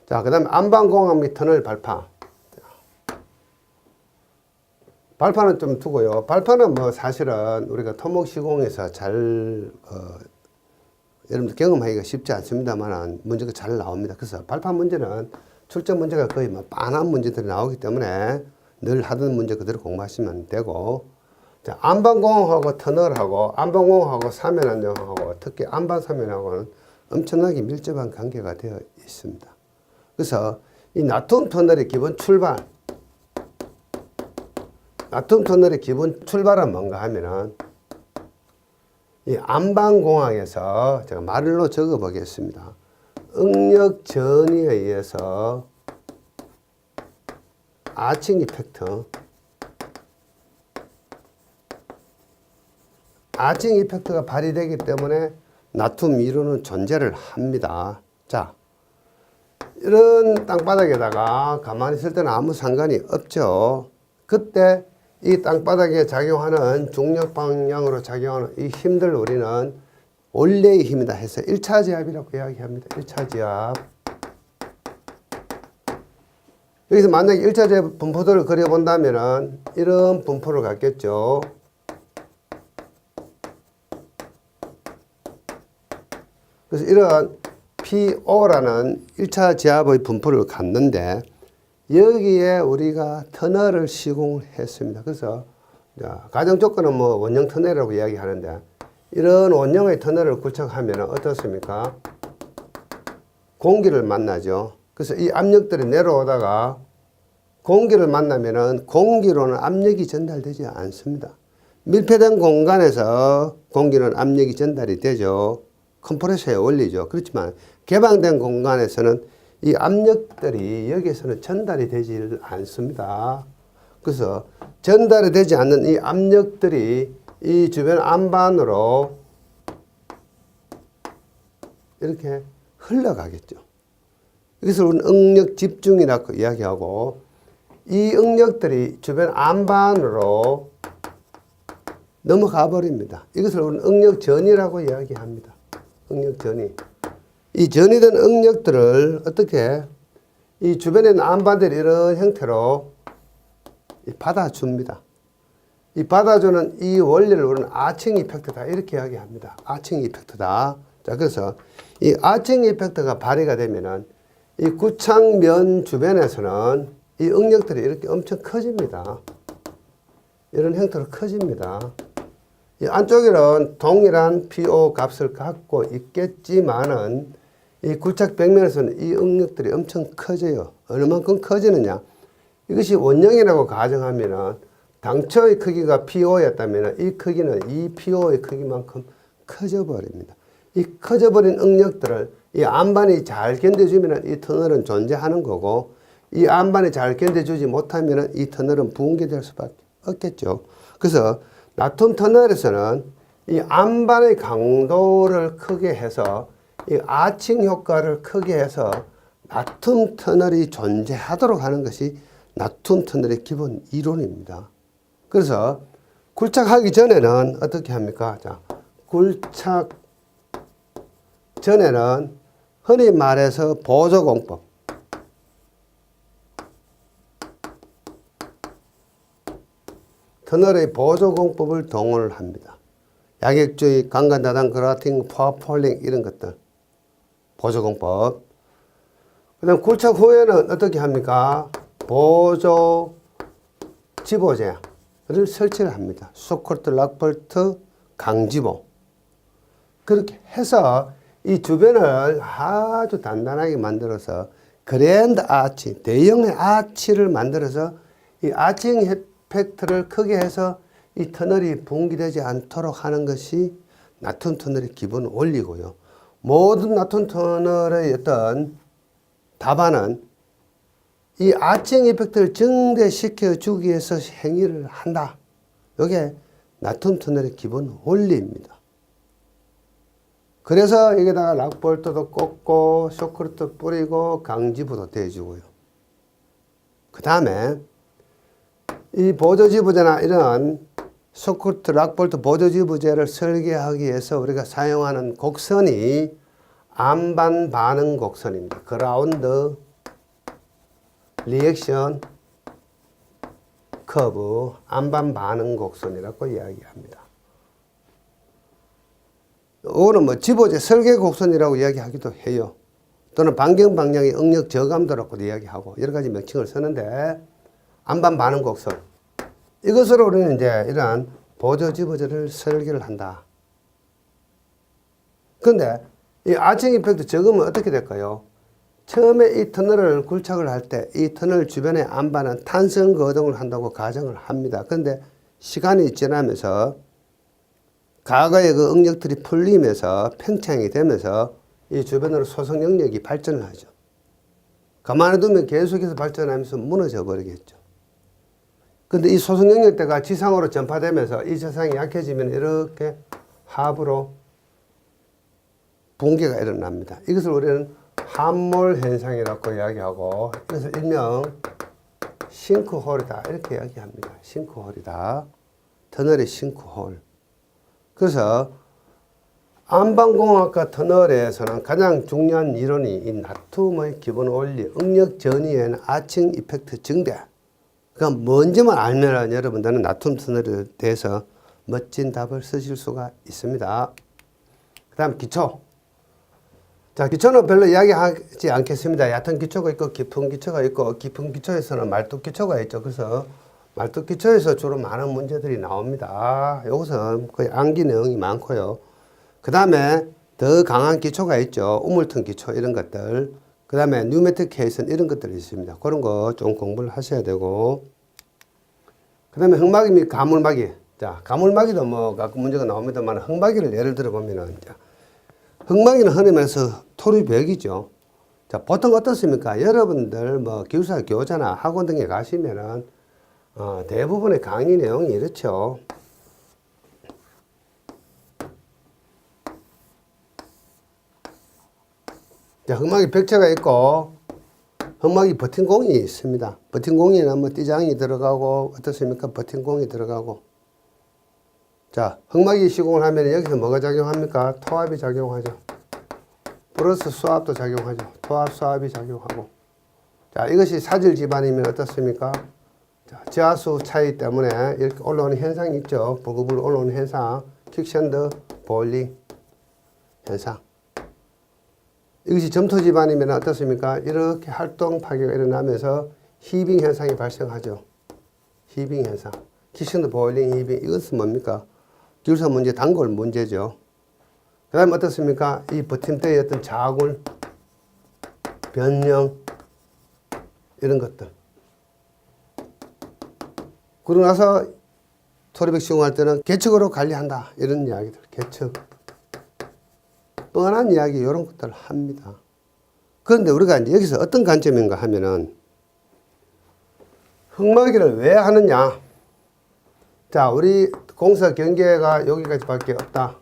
자, 그 다음에 안반공학 및 터널 발파. 발파는 좀 두고요. 발파는 뭐 사실은 우리가 토목시공에서 잘, 여러분들 경험하기가 쉽지 않습니다만 문제가 잘 나옵니다. 그래서 발파 문제는 출제 문제가 거의 뭐 빤한 문제들이 나오기 때문에 늘 하던 문제 그대로 공부하시면 되고, 자, 안반공학하고 터널하고 안반공학하고 사면안정하고 특히 안반사면하고는 엄청나게 밀접한 관계가 되어 있습니다. 그래서 이 나툼 터널의 기본 출발, 나툼 터널의 기본 출발은 뭔가 하면은 이 안반공학에서 제가 말로 적어 보겠습니다. 응력 전이에 의해서 아칭 이펙트, 아칭 이펙트가 발휘되기 때문에 나툼 이론은 존재를 합니다. 자, 이런 땅바닥에다가 가만히 있을 때는 아무 상관이 없죠. 그때 이 땅바닥에 작용하는 중력 방향으로 작용하는 이 힘들 우리는 원래의 힘이다 해서 1차 지압이라고 이야기합니다. 1차 지압. 여기서 만약에 1차 지압 분포도를 그려본다면은 이런 분포를 갖겠죠. 그래서 이런 PO라는 1차 지압의 분포를 갖는데 여기에 우리가 터널을 시공을 했습니다. 그래서 가정 조건은 뭐 원형 터널이라고 이야기하는데 이런 원형의 터널을 구축하면 어떻습니까? 공기를 만나죠. 그래서 이 압력들이 내려오다가 공기를 만나면은 공기로는 압력이 전달되지 않습니다. 밀폐된 공간에서 공기는 압력이 전달이 되죠. 컴프레서의 원리죠. 그렇지만 개방된 공간에서는 이 압력들이 여기에서는 전달이 되지 않습니다. 그래서 전달이 되지 않는 이 압력들이 이 주변 안반으로 이렇게 흘러가겠죠. 이것을 우리는 응력 집중이라고 이야기하고 이 응력들이 주변 안반으로 넘어가 버립니다. 이것을 우리는 응력 전이라고 이야기합니다. 응력 전이. 이 전이된 응력들을 어떻게 이 주변에 있는 안반들이 이런 형태로 받아줍니다. 이 받아주는 이 원리를 우리는 아칭 이펙트다 이렇게 이야기합니다. 아칭 이펙트다. 자, 그래서 이 아칭 이펙트가 발휘가 되면은 이 구창면 주변에서는 이 응력들이 이렇게 엄청 커집니다. 이런 형태로 커집니다. 이 안쪽에는 동일한 PO 값을 갖고 있겠지만은 이 굴착 벽면에서는 이 응력들이 엄청 커져요. 어느 만큼 커지느냐? 이것이 원형이라고 가정하면은 당초의 크기가 PO였다면 이 크기는 이 PO의 크기만큼 커져 버립니다. 이 커져버린 응력들을 이 안반이 잘 견뎌주면 이 터널은 존재하는 거고 이 안반이 잘 견뎌주지 못하면 이 터널은 붕괴될 수밖에 없겠죠. 그래서 나툼 터널에서는 이 안반의 강도를 크게 해서 이 아칭 효과를 크게 해서 나툼 터널이 존재하도록 하는 것이 나툼 터널의 기본 이론입니다. 그래서 굴착하기 전에는 어떻게 합니까? 자, 굴착 전에는 흔히 말해서 보조공법. 터널의 보조공법을 동원을 합니다. 약액주의, 강간다단, 그라팅, 파워폴링 이런 것들. 보조공법. 그 다음 굴착 후에는 어떻게 합니까? 보조 지보제를 설치를 합니다. 소콜트, 락볼트, 강지보. 그렇게 해서 이 주변을 아주 단단하게 만들어서 그랜드 아치, 대형의 아치를 만들어서 이 아칭 이펙트를 크게 해서 이 터널이 붕괴되지 않도록 하는 것이 나툼 터널의 기본 원리고요. 모든 나툼 터널의 어떤 답안은 이 아칭 이펙트를 증대시켜 주기 위해서 행위를 한다. 이게 나툼 터널의 기본 원리입니다. 그래서 여기다가 락볼트도 꽂고 쇼크루트 뿌리고 강지부도 대주고요. 그 다음에 이 보조지부제나 이런 쇼크루트, 락볼트 보조지부제를 설계하기 위해서 우리가 사용하는 곡선이 안반 반응 곡선입니다. 그라운드 리액션 커브, 안반 반응 곡선이라고 이야기합니다. 이거는 뭐 지보제 설계 곡선이라고 이야기하기도 해요. 또는 반경 방향의 응력 저감도라고도 이야기하고 여러 가지 명칭을 쓰는데 안반 반응 곡선. 이것으로 우리는 이제 이러한 보조 지보제를 설계를 한다. 그런데 이 아칭 이펙트 적으면 어떻게 될까요? 처음에 이 터널을 굴착을 할 때 이 터널 주변의 안반은 탄성 거동을 한다고 가정을 합니다. 그런데 시간이 지나면서 과거의 그 응력들이 풀리면서 팽창이 되면서 이 주변으로 소성 영역이 발전을 하죠. 가만히 두면 계속해서 발전하면서 무너져 버리겠죠. 근데 이 소성 영역대가 지상으로 전파되면서 이 지상이 약해지면 이렇게 하부로 붕괴가 일어납니다. 이것을 우리는 함몰 현상이라고 이야기하고 그래서 일명 싱크홀이다 이렇게 이야기합니다. 싱크홀이다. 터널의 싱크홀. 그래서 안반공학과 터널에서는 가장 중요한 이론이 이 나툼의 기본 원리, 응력 전이에는 아칭 이펙트 증대. 그러니까 뭔지만 알면 여러분들은 나툼 터널에 대해서 멋진 답을 쓰실 수가 있습니다. 그 다음 기초. 자, 기초는 별로 이야기하지 않겠습니다. 얕은 기초가 있고 깊은 기초가 있고 깊은 기초에서는 말뚝 기초가 있죠. 그래서 말뚝 기초에서 주로 많은 문제들이 나옵니다. 이것은 거의 암기 내용이 많고요. 그 다음에 더 강한 기초가 있죠. 우물통 기초 이런 것들. 그 다음에 뉴메틱 케이슨 이런 것들이 있습니다. 그런 거 좀 공부를 하셔야 되고 그 다음에 흙막이 및 가물막이. 자, 가물막이도 뭐 가끔 문제가 나옵니다만 흙막이를 예를 들어 보면은 흙막이는 흔히 말해서 토류벽이죠. 자, 보통 어떻습니까? 여러분들 뭐 기숙사 교자나 학원 등에 가시면은 대부분의 강의 내용이 이렇죠. 자, 흙막이 벽체가 있고 흙막이 버팅공이 있습니다. 버팅공에는 뭐 띠장이 들어가고 어떻습니까? 버팅공이 들어가고 자, 흙막이 시공을 하면 여기서 뭐가 작용합니까? 토압이 작용하죠. 플러스 수압도 작용하죠. 토압, 수압이 작용하고. 자, 이것이 사질 지반이면 어떻습니까? 자, 지하수 차이 때문에 이렇게 올라오는 현상이 있죠. 부글부글 올라오는 현상. 퀵샌드, 보일링 현상. 이것이 점토 지반이면 어떻습니까? 이렇게 활동 파괴가 일어나면서 히빙 현상이 발생하죠. 히빙 현상. 퀵샌드, 보일링, 히빙. 이것은 뭡니까? 기울사 문제, 단골 문제죠. 그 다음에 어떻습니까? 이 버팀대의 어떤 자굴, 변형, 이런 것들. 그러고 나서 토리백 시공할 때는 계측으로 관리한다. 이런 이야기들. 계측. 뻔한 이야기, 이런 것들을 합니다. 그런데 우리가 이제 여기서 어떤 관점인가 하면은 흙막이를 왜 하느냐? 자, 우리 공사 경계가 여기까지밖에 없다.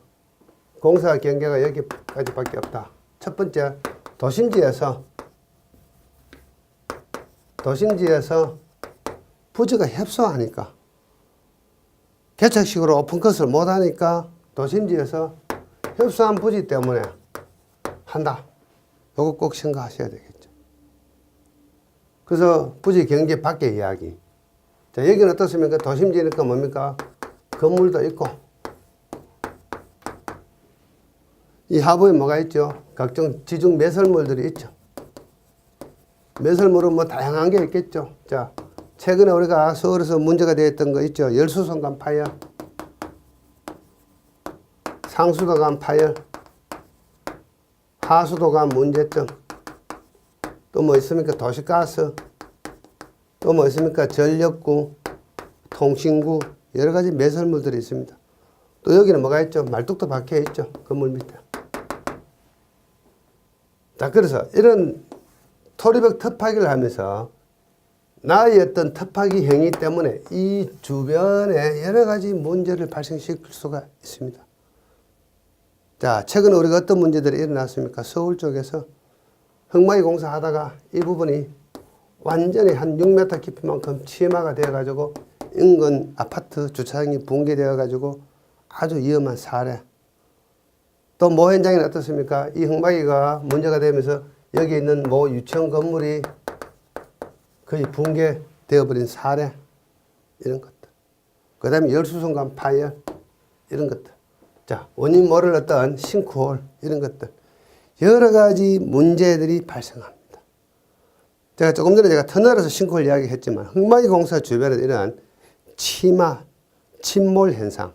공사 경계가 여기까지밖에 없다. 첫 번째, 도심지에서 부지가 협소하니까 개척식으로 오픈컷을 못하니까 도심지에서 협소한 부지 때문에 한다. 요거 꼭 생각하셔야 되겠죠. 그래서 부지 경계 밖의 이야기. 자, 여기는 어떻습니까? 도심지니까 뭡니까? 건물도 있고 이 하부에 뭐가 있죠? 각종 지중 매설물들이 있죠. 매설물은 뭐 다양한 게 있겠죠. 자, 최근에 우리가 서울에서 문제가 되었던 거 있죠. 열수송관 파열, 상수도관 파열, 하수도관 문제점, 또 뭐 있습니까? 도시가스, 또 뭐 있습니까? 전력구, 통신구, 여러 가지 매설물들이 있습니다. 또 여기는 뭐가 있죠? 말뚝도 박혀 있죠. 건물 밑에. 자, 그래서 이런 토리벽 터파기를 하면서 나의 어떤 터파기 행위 때문에 이 주변에 여러 가지 문제를 발생시킬 수가 있습니다. 자, 최근에 우리가 어떤 문제들이 일어났습니까? 서울 쪽에서 흙막이 공사하다가 이 부분이 완전히 한 6m 깊이만큼 치마가 되어가지고 인근 아파트 주차장이 붕괴되어가지고 아주 위험한 사례. 또 모 현장에는 어떻습니까? 이 흙막이가 문제가 되면서 여기 있는 모 유치원 건물이 거의 붕괴되어버린 사례 이런 것들. 그 다음에 열수송관 파열 이런 것들. 자, 원인 모를 어떤 싱크홀 이런 것들. 여러 가지 문제들이 발생합니다. 제가 조금 전에 터널에서 싱크홀 이야기 했지만 흙막이 공사 주변에 이런 치마, 침몰 현상.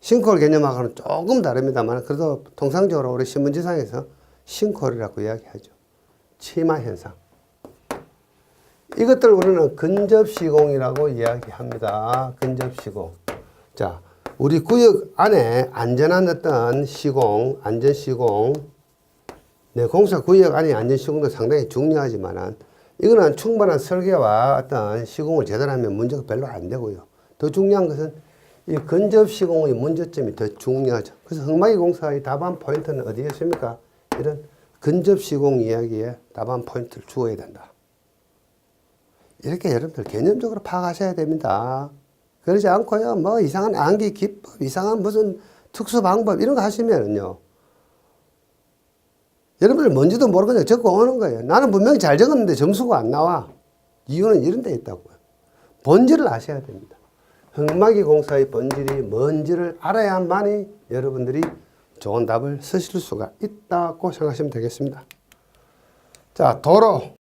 싱크홀 개념하고는 조금 다릅니다만 그래도 통상적으로 우리 신문지상에서 싱크홀이라고 이야기하죠. 치마 현상. 이것들 우리는 근접시공이라고 이야기합니다. 근접시공. 자, 우리 구역 안에 안전한 어떤 시공, 안전시공, 네, 공사 구역 안에 안전시공도 상당히 중요하지만은 이거는 충분한 설계와 어떤 시공을 제대로 하면 문제가 별로 안 되고요. 더 중요한 것은 이 근접시공의 문제점이 더 중요하죠. 그래서 흙막이 공사의 답안 포인트는 어디에 있습니까? 이런 근접시공 이야기에 답안 포인트를 주어야 된다. 이렇게 여러분들 개념적으로 파악하셔야 됩니다. 그러지 않고요, 뭐 이상한 암기 기법, 이상한 무슨 특수 방법 이런 거 하시면은요, 여러분들 뭔지도 모르고 그냥 적고 오는 거예요. 나는 분명히 잘 적었는데 점수가 안 나와. 이유는 이런 데 있다고요. 본질을 아셔야 됩니다. 흙막이 공사의 본질이 뭔지를 알아야만이 여러분들이 좋은 답을 쓰실 수가 있다고 생각하시면 되겠습니다. 자, 도로.